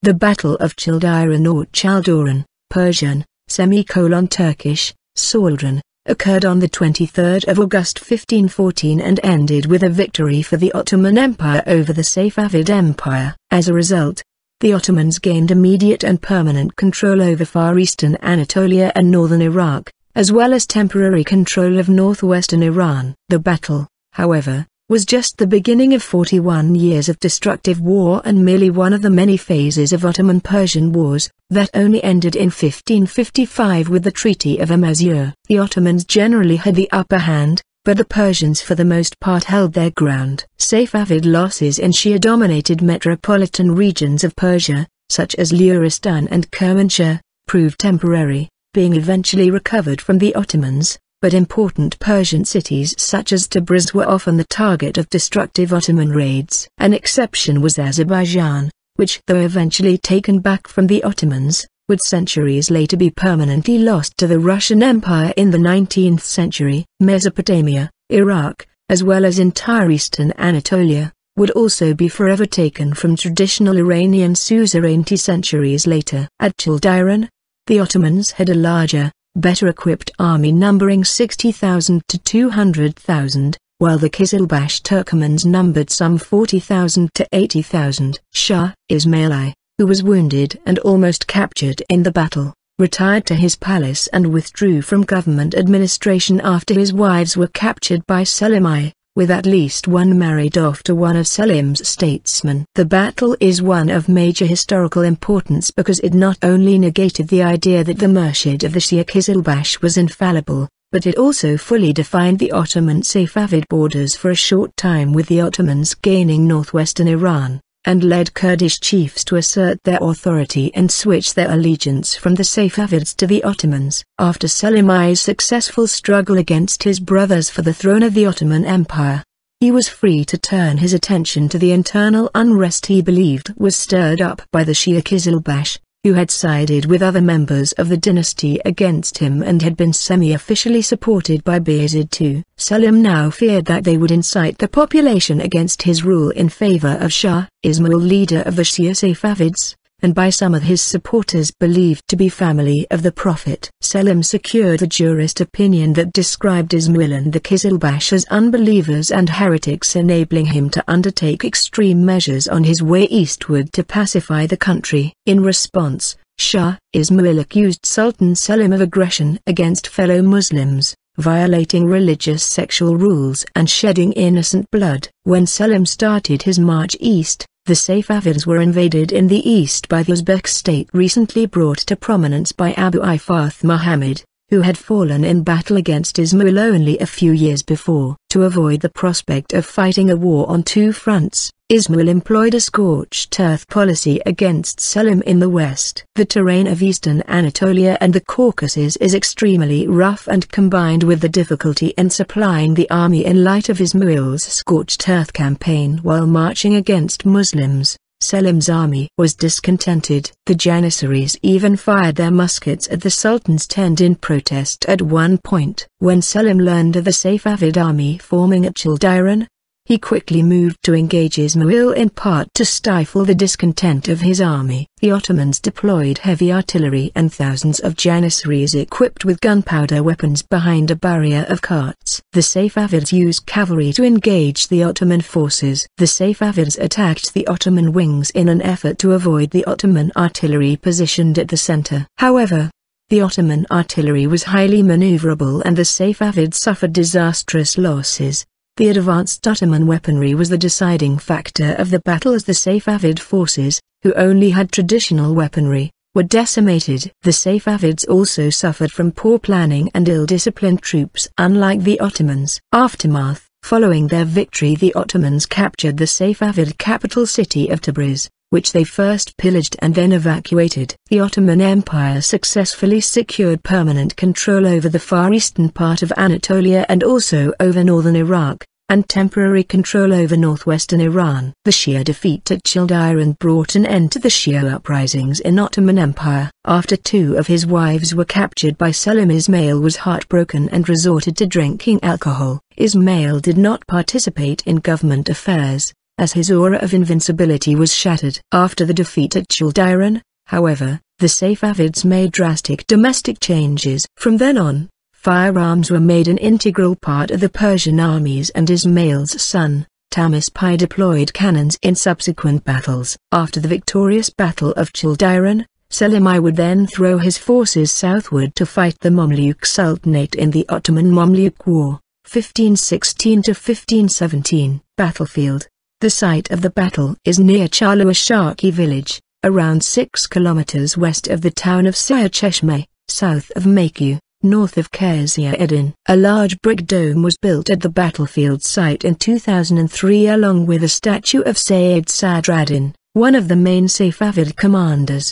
The Battle of Chaldiran or Chaldoran, Persian, Turkish, Çaldırın, occurred on the 23rd of August 1514 and ended with a victory for the Ottoman Empire over the Safavid Empire. As a result, the Ottomans gained immediate and permanent control over far eastern Anatolia and northern Iraq, as well as temporary control of northwestern Iran. The battle, however, was just the beginning of 41 years of destructive war and merely one of the many phases of Ottoman-Persian Wars, that only ended in 1555 with the Treaty of Amasya. The Ottomans generally had the upper hand, but the Persians for the most part held their ground. Safavid losses in Shia-dominated metropolitan regions of Persia, such as Luristan and Kermanshah, proved temporary, being eventually recovered from the Ottomans. But important Persian cities such as Tabriz were often the target of destructive Ottoman raids. An exception was Azerbaijan, which though eventually taken back from the Ottomans, would centuries later be permanently lost to the Russian Empire in the 19th century. Mesopotamia, Iraq, as well as entire eastern Anatolia, would also be forever taken from traditional Iranian suzerainty centuries later. At Çaldıran, the Ottomans had a larger, better-equipped army numbering 60,000 to 200,000, while the Kizilbash Turkmens numbered some 40,000 to 80,000. Shah Ismail, who was wounded and almost captured in the battle, retired to his palace and withdrew from government administration after his wives were captured by Selim I, with at least one married off to one of Selim's statesmen. The battle is one of major historical importance because it not only negated the idea that the Murshid of the Shia Kizilbash was infallible, but it also fully defined the Ottoman-Safavid borders for a short time, with the Ottomans gaining northwestern Iran, and led Kurdish chiefs to assert their authority and switch their allegiance from the Safavids to the Ottomans. After Selim I's successful struggle against his brothers for the throne of the Ottoman Empire, he was free to turn his attention to the internal unrest he believed was stirred up by the Shia Kizilbash, who had sided with other members of the dynasty against him and had been semi-officially supported by Bayezid II. Selim now feared that they would incite the population against his rule in favor of Shah Ismail, leader of the Shia Safavids, and by some of his supporters believed to be family of the Prophet. Selim secured a jurist opinion that described Ismail and the Kizilbash as unbelievers and heretics, enabling him to undertake extreme measures on his way eastward to pacify the country. In response, Shah Ismail accused Sultan Selim of aggression against fellow Muslims, violating religious sexual rules and shedding innocent blood. When Selim started his march east, the Safavids were invaded in the east by the Uzbek state recently brought to prominence by Abu Ifath Muhammad, who had fallen in battle against Ismail only a few years before. To avoid the prospect of fighting a war on two fronts, Ismail employed a scorched earth policy against Selim in the west. The terrain of eastern Anatolia and the Caucasus is extremely rough, and combined with the difficulty in supplying the army in light of Ismail's scorched earth campaign while marching against Muslims, Selim's army was discontented. The Janissaries even fired their muskets at the Sultan's tent in protest at one point. When Selim learned of the Safavid army forming at Çaldıran, he quickly moved to engage Ismail, in part to stifle the discontent of his army. The Ottomans deployed heavy artillery and thousands of Janissaries equipped with gunpowder weapons behind a barrier of carts. The Safavids used cavalry to engage the Ottoman forces. The Safavids attacked the Ottoman wings in an effort to avoid the Ottoman artillery positioned at the center. However, the Ottoman artillery was highly maneuverable and the Safavids suffered disastrous losses. The advanced Ottoman weaponry was the deciding factor of the battle, as the Safavid forces, who only had traditional weaponry, were decimated. The Safavids also suffered from poor planning and ill-disciplined troops, unlike the Ottomans. Aftermath: following their victory, the Ottomans captured the Safavid capital city of Tabriz, which they first pillaged and then evacuated. The Ottoman Empire successfully secured permanent control over the far eastern part of Anatolia and also over northern Iraq, and temporary control over northwestern Iran. The Shia defeat at Chaldiran brought an end to the Shia uprisings in Ottoman Empire. After two of his wives were captured by Selim, Ismail was heartbroken and resorted to drinking alcohol. Ismail did not participate in government affairs, as his aura of invincibility was shattered. After the defeat at Chaldiran, however, the Safavids made drastic domestic changes. From then on, firearms were made an integral part of the Persian armies, and Ismail's son, Tahmasp deployed cannons in subsequent battles. After the victorious Battle of Chaldiran, Selim I would then throw his forces southward to fight the Mamluk Sultanate in the Ottoman-Mamluk War, 1516–1517. Battlefield. The site of the battle is near Chaluashaki village, around 6 kilometers west of the town of Sayar-Cheshme, south of Maku, north of Qazia-Edin. A large brick dome was built at the battlefield site in 2003 along with a statue of Sayyid Sadruddin, one of the main Safavid commanders.